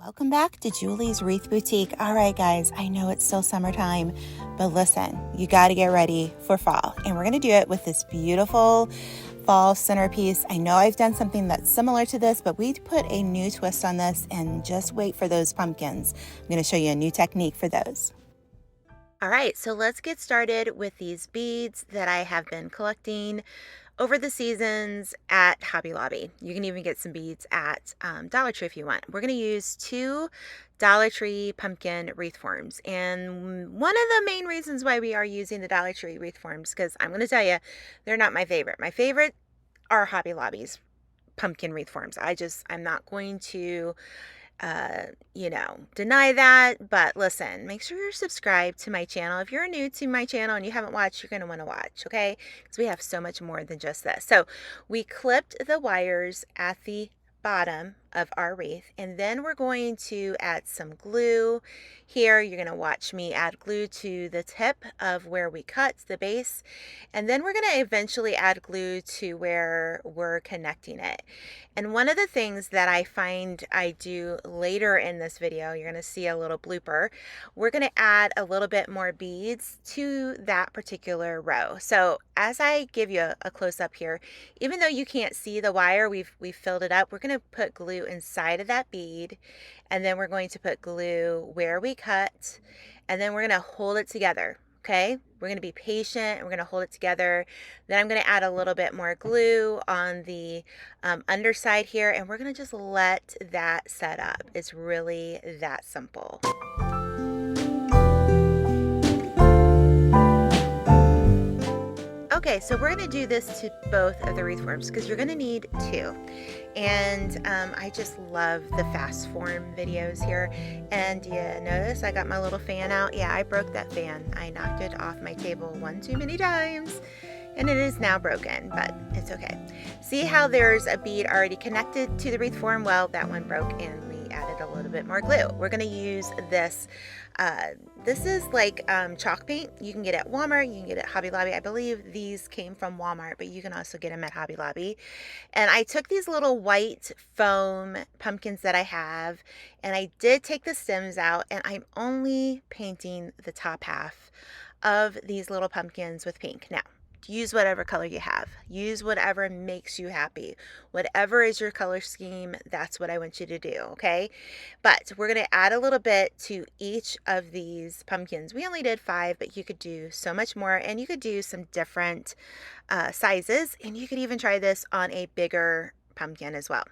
Welcome back to Julie's Wreath Boutique. All right, guys, I know it's still summertime, but listen, you got to get ready for fall. And we're going to do it with this beautiful fall centerpiece. I know I've done something that's similar to this, but we put a new twist on this, and just wait for those pumpkins. I'm going to show you a new technique for those. All right, so let's get started with these beads that I have been collecting over the seasons at Hobby Lobby. You can even get some beads at Dollar Tree if you want. We're going to use 2 Dollar Tree pumpkin wreath forms. And one of the main reasons why we are using the Dollar Tree wreath forms, because I'm going to tell you, they're not my favorite. My favorite are Hobby Lobby's pumpkin wreath forms. I'm not going to deny that, but listen, make sure you're subscribed to my channel. If you're new to my channel and you haven't watched, you're going to want to watch, okay? Because we have so much more than just this. So we clipped the wires at the bottom of our wreath, and then we're going to add some glue. Here you're going to watch me add glue to the tip of where we cut the base, and then we're going to eventually add glue to where we're connecting it. And one of the things that I find I do later in this video, you're going to see a little blooper, we're going to add a little bit more beads to that particular row. So as I give you a close-up here, even though you can't see the wire, we've filled it up, we're going to put glue inside of that bead, and then we're going to put glue where we cut, and then we're going to hold it together. Okay, we're going to be patient. We're going to hold it together. Then I'm going to add a little bit more glue on the underside here, and we're going to just let that set up. It's really that simple. Okay, so we're going to do this to both of the wreath forms because you're going to need 2. And I just love the fast form videos here. And you notice I got my little fan out. Yeah, I broke that fan. I knocked it off my table one too many times, and it is now broken, but it's okay. See how there's a bead already connected to the wreath form? Well, that one broke, and we added a little bit more glue. We're going to use this. This is like chalk paint. You can get it at Walmart, you can get it at Hobby Lobby. I believe these came from Walmart, but you can also get them at Hobby Lobby. And I took these little white foam pumpkins that I have, and I did take the stems out, and I'm only painting the top half of these little pumpkins with pink. Now, use whatever color you have. Use whatever makes you happy. Whatever is your color scheme, that's what I want you to do, okay? But we're going to add a little bit to each of these pumpkins. We only did 5, but you could do so much more, and you could do some different sizes, and you could even try this on a bigger pumpkin as well.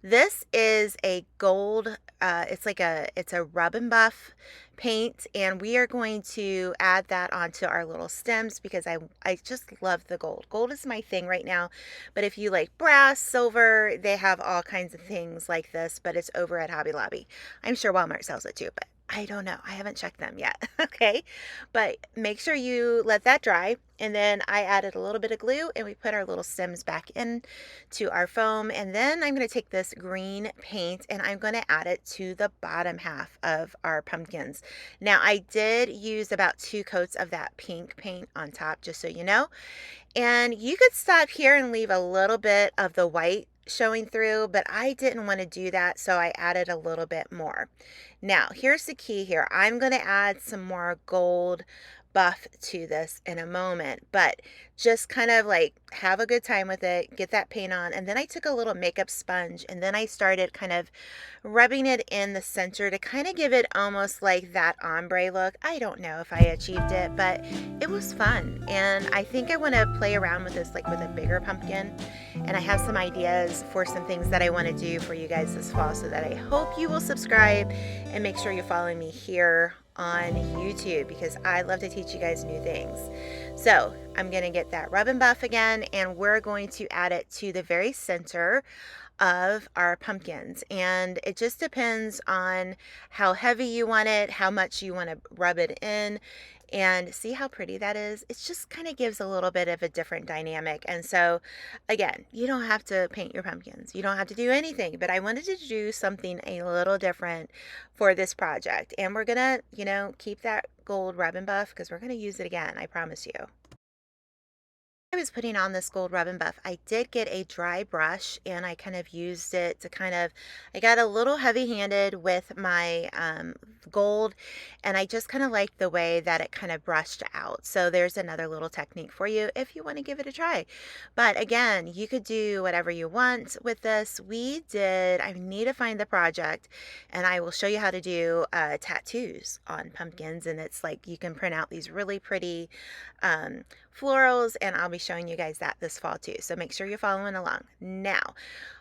This is a gold, it's a rub and buff paint, and we are going to add that onto our little stems because I just love the gold. Gold is my thing right now, but if you like brass, silver, they have all kinds of things like this, but it's over at Hobby Lobby. I'm sure Walmart sells it too, but I don't know. I haven't checked them yet. Okay. But make sure you let that dry. And then I added a little bit of glue, and we put our little stems back in to our foam. And then I'm going to take this green paint, and I'm going to add it to the bottom half of our pumpkins. Now I did use about 2 coats of that pink paint on top, just so you know. And you could stop here and leave a little bit of the white showing through, but I didn't want to do that, so I added a little bit more. Now here's the key here. I'm going to add some more gold buff to this in a moment, but just kind of like have a good time with it, get that paint on. And then I took a little makeup sponge, and then I started kind of rubbing it in the center to kind of give it almost like that ombre look. I don't know if I achieved it, but it was fun, and I think I want to play around with this like with a bigger pumpkin. And I have some ideas for some things that I want to do for you guys this fall, so that I hope you will subscribe and make sure you follow me here on YouTube, because I love to teach you guys new things. So I'm going to get that rub and buff again, and we're going to add it to the very center of our pumpkins. And it just depends on how heavy you want it, how much you want to rub it in. And see how pretty that is? It just kind of gives a little bit of a different dynamic. And so again, you don't have to paint your pumpkins. You don't have to do anything, but I wanted to do something a little different for this project. And we're gonna, keep that gold rub and buff because we're gonna use it again, I promise you. I was putting on this gold rub and buff, I did get a dry brush and I kind of used it to I got a little heavy handed with my gold, and I just kind of liked the way that it kind of brushed out. So there's another little technique for you if you want to give it a try. But again, you could do whatever you want with this. I need to find the project and I will show you how to do tattoos on pumpkins. And it's like you can print out these really pretty um, florals, and I'll be showing you guys that this fall too. So make sure you're following along. Now,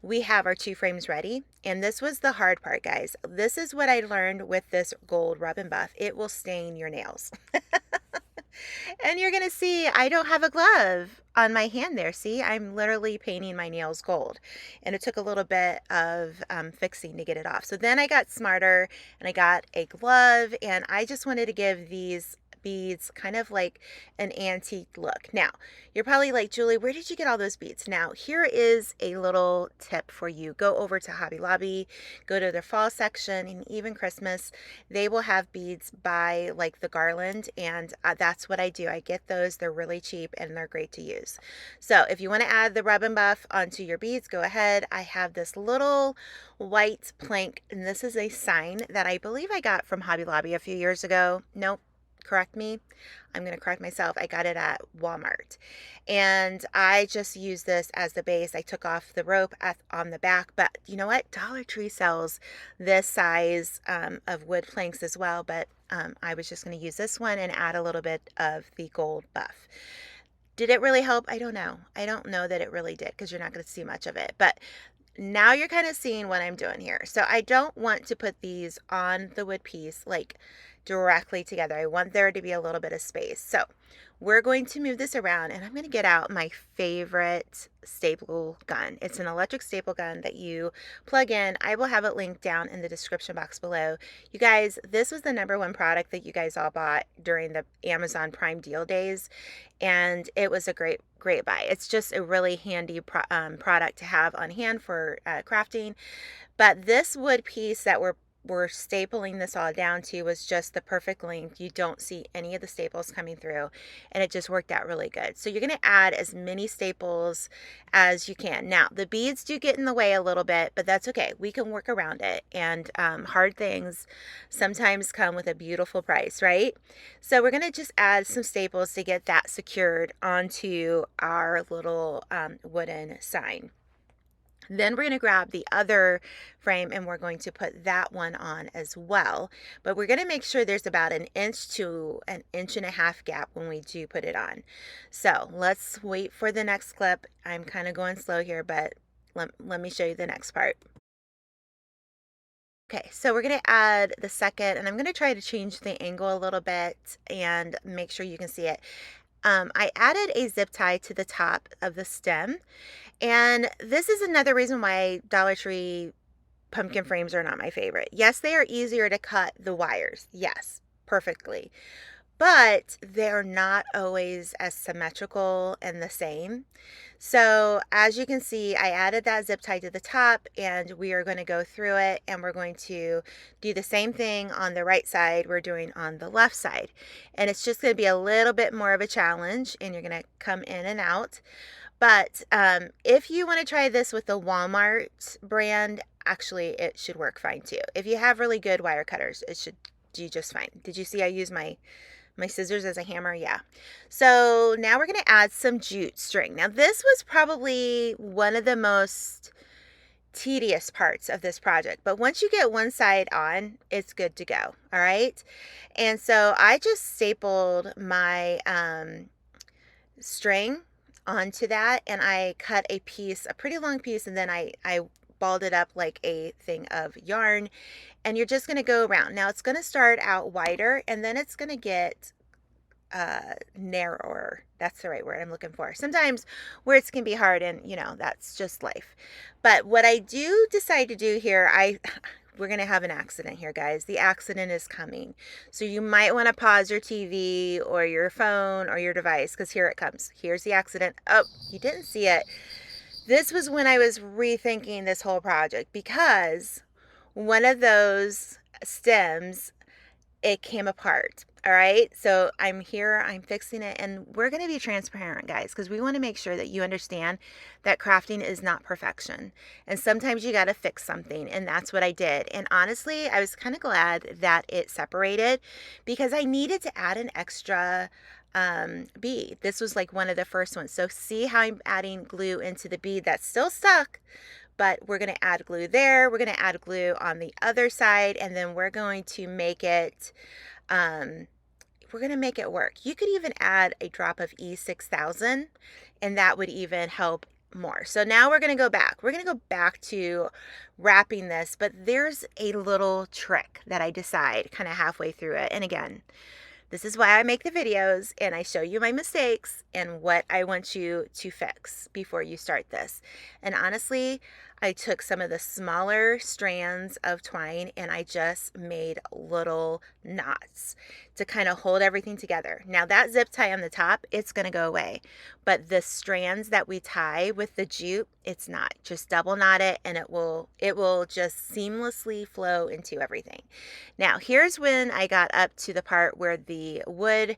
we have our 2 frames ready, and this was the hard part, guys. This is what I learned with this gold rub and buff. It will stain your nails. And you're gonna see I don't have a glove on my hand there. See, I'm literally painting my nails gold, and it took a little bit of fixing to get it off. So then I got smarter and I got a glove, and I just wanted to give these beads kind of like an antique look. Now, you're probably like, Julie, where did you get all those beads? Now, here is a little tip for you. Go over to Hobby Lobby, go to their fall section, and even Christmas, they will have beads by like the garland, and that's what I do. I get those. They're really cheap and they're great to use. So if you want to add the rub and buff onto your beads, go ahead. I have this little white plank, and this is a sign that I believe I got from Hobby Lobby a few years ago. Nope. Correct me. I'm going to correct myself. I got it at Walmart, and I just used this as the base. I took off the rope on the back, but you know what? Dollar Tree sells this size of wood planks as well, but I was just going to use this one and add a little bit of the gold buff. Did it really help? I don't know. I don't know that it really did, because you're not going to see much of it, but now you're kind of seeing what I'm doing here. So I don't want to put these on the wood piece like directly together. I want there to be a little bit of space. So we're going to move this around, and I'm going to get out my favorite staple gun. It's an electric staple gun that you plug in. I will have it linked down in the description box below. You guys, this was the #1 product that you guys all bought during the Amazon Prime deal days, and it was a great buy. It's just a really handy product to have on hand for crafting. But this wood piece that we're stapling this all down to was just the perfect length. You don't see any of the staples coming through, and it just worked out really good. So you're going to add as many staples as you can. Now, the beads do get in the way a little bit, but that's okay. We can work around it, and hard things sometimes come with a beautiful price, right? So we're going to just add some staples to get that secured onto our little wooden sign. Then we're going to grab the other frame and we're going to put that one on as well. But we're going to make sure there's about 1 to 1.5 inch gap when we do put it on. So let's wait for the next clip. I'm kind of going slow here, but let me show you the next part. Okay, so we're going to add the second, and I'm going to try to change the angle a little bit and make sure you can see it. I added a zip tie to the top of the stem, and this is another reason why Dollar Tree pumpkin frames are not my favorite. Yes, they are easier to cut the wires. Yes, perfectly. But they're not always as symmetrical and the same. So as you can see, I added that zip tie to the top, and we are going to go through it, and we're going to do the same thing on the right side we're doing on the left side. And it's just going to be a little bit more of a challenge, and you're going to come in and out. But if you want to try this with the Walmart brand, actually it should work fine too. If you have really good wire cutters, it should do just fine. Did you see I use my scissors as a hammer? Yeah. So now we're going to add some jute string. Now this was probably one of the most tedious parts of this project, but once you get one side on, it's good to go. All right. And so I just stapled my string onto that, and I cut a pretty long piece, and then I balled it up like a thing of yarn, and you're just going to go around. Now it's going to start out wider, and then it's going to get narrower. That's the right word I'm looking for. Sometimes words can be hard, and that's just life. But what I do decide to do here, we're going to have an accident here, guys. The accident is coming. So you might want to pause your TV or your phone or your device, because here it comes. Here's the accident. Oh, you didn't see it. This was when I was rethinking this whole project, because one of those stems it came apart. All right, so I'm here, I'm fixing it, and we're going to be transparent, guys, because we want to make sure that you understand that crafting is not perfection. And sometimes you got to fix something, and that's what I did. And honestly, I was kind of glad that it separated because I needed to add an extra bead. This was like one of the first ones. So see how I'm adding glue into the bead that's still stuck, but we're going to add glue there. We're going to add glue on the other side, and then we're going to make it work. You could even add a drop of E6000 and that would even help more. So now we're going to go back. We're going to go back to wrapping this, but there's a little trick that I decide kind of halfway through it. And again, this is why I make the videos and I show you my mistakes and what I want you to fix before you start this. And honestly, I took some of the smaller strands of twine and I just made little knots to kind of hold everything together. Now that zip tie on the top, it's going to go away. But the strands that we tie with the jute, it's not. Just double knot it and it will just seamlessly flow into everything. Now here's when I got up to the part where the wood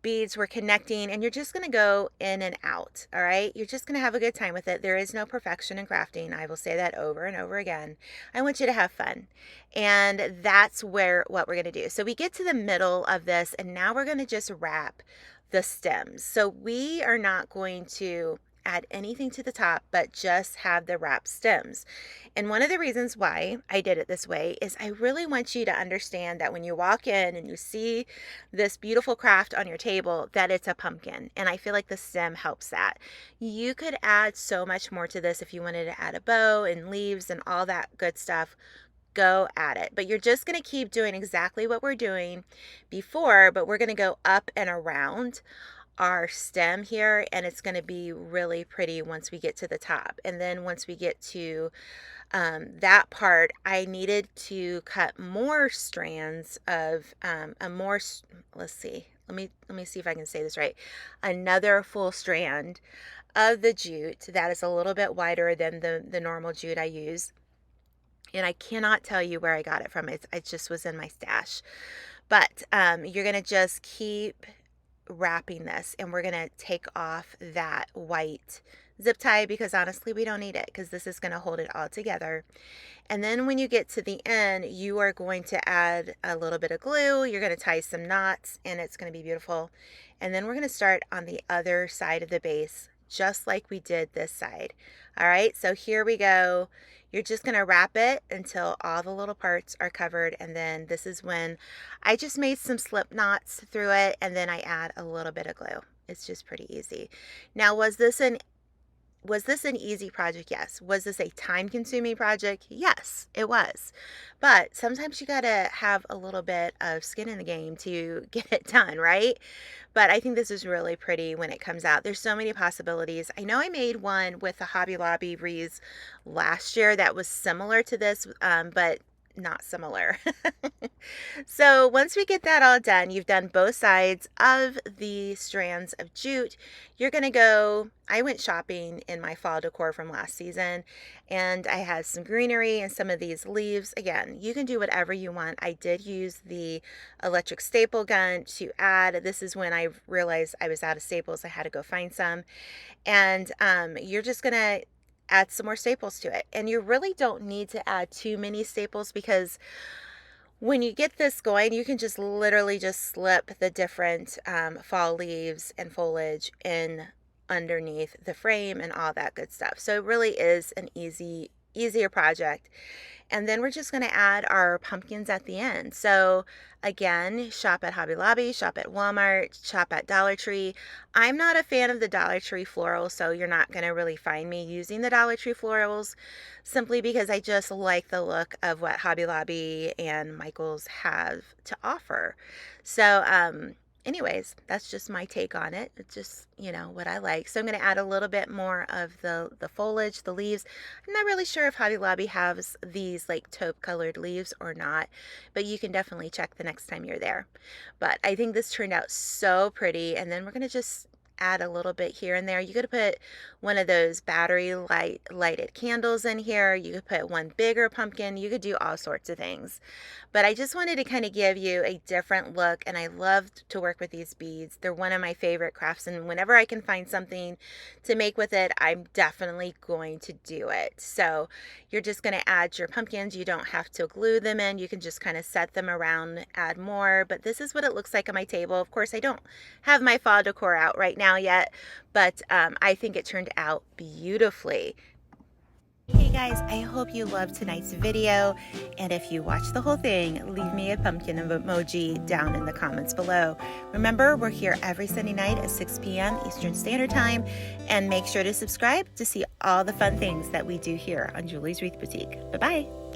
beads were connecting, and you're just going to go in and out. All right, you're just going to have a good time with it. There is no perfection in crafting. I will say that over and over again. I want you to have fun, and that's what we're going to do. So we get to the middle of this, and now we're going to just wrap the stems. So we are not going to add anything to the top, but just have the wrap stems. And one of the reasons why I did it this way is I really want you to understand that when you walk in and you see this beautiful craft on your table, that it's a pumpkin. And I feel like the stem helps that. You could add so much more to this if you wanted to add a bow and leaves and all that good stuff. Go at it. But you're just going to keep doing exactly what we're doing before, but we're going to go up and around our stem here, and it's going to be really pretty once we get to the top. And then once we get to that part, I needed to cut more strands of let's see, let me see if I can say this right, another full strand of the jute that is a little bit wider than the normal jute I use. And I cannot tell you where I got it from. It just was in my stash. But you're going to just keep wrapping this, and we're going to take off that white zip tie because honestly we don't need it because this is going to hold it all together. And then when you get to the end, you are going to add a little bit of glue. You're going to tie some knots and it's going to be beautiful. And then we're going to start on the other side of the base just like we did this side. All right, so here we go. You're just going to wrap it until all the little parts are covered, and then this is when I just made some slip knots through it, and then I add a little bit of glue. It's just pretty easy. Now, was this an easy project? Yes. Was this a time-consuming project? Yes, it was. But sometimes you got to have a little bit of skin in the game to get it done, right? But I think this is really pretty when it comes out. There's so many possibilities. I know I made one with the Hobby Lobby wreaths last year that was similar to this, but not similar. So once we get that all done, you've done both sides of the strands of jute. You're going to go, I went shopping in my fall decor from last season, and I had some greenery and some of these leaves. Again, you can do whatever you want. I did use the electric staple gun to add. This is when I realized I was out of staples. I had to go find some. And you're just going to add some more staples to it. And you really don't need to add too many staples because when you get this going, you can just literally just slip the different fall leaves and foliage in underneath the frame and all that good stuff. So it really is an easier project. And then we're just going to add our pumpkins at the end. So again, shop at Hobby Lobby, shop at Walmart, shop at Dollar Tree. I'm not a fan of the Dollar Tree florals, so you're not going to really find me using the Dollar Tree florals simply because I just like the look of what Hobby Lobby and Michael's have to offer. So anyways, that's just my take on it. It's just, what I like. So I'm going to add a little bit more of the foliage, the leaves. I'm not really sure if Hobby Lobby has these like taupe colored leaves or not, but you can definitely check the next time you're there. But I think this turned out so pretty. And then we're going to just add a little bit here and there. You could put one of those battery lighted candles in here. You could put one bigger pumpkin. You could do all sorts of things. But I just wanted to kind of give you a different look, and I loved to work with these beads. They're one of my favorite crafts, and whenever I can find something to make with it, I'm definitely going to do it. So you're just going to add your pumpkins. You don't have to glue them in. You can just kind of set them around, add more. But this is what it looks like on my table. Of course, I don't have my fall decor out right now yet, but I think it turned out beautifully. Hey guys, I hope you loved tonight's video, and if you watched the whole thing, leave me a pumpkin emoji down in the comments below. Remember, we're here every Sunday night at 6 p.m. Eastern Standard Time, and make sure to subscribe to see all the fun things that we do here on Julie's Wreath Boutique. Bye-bye.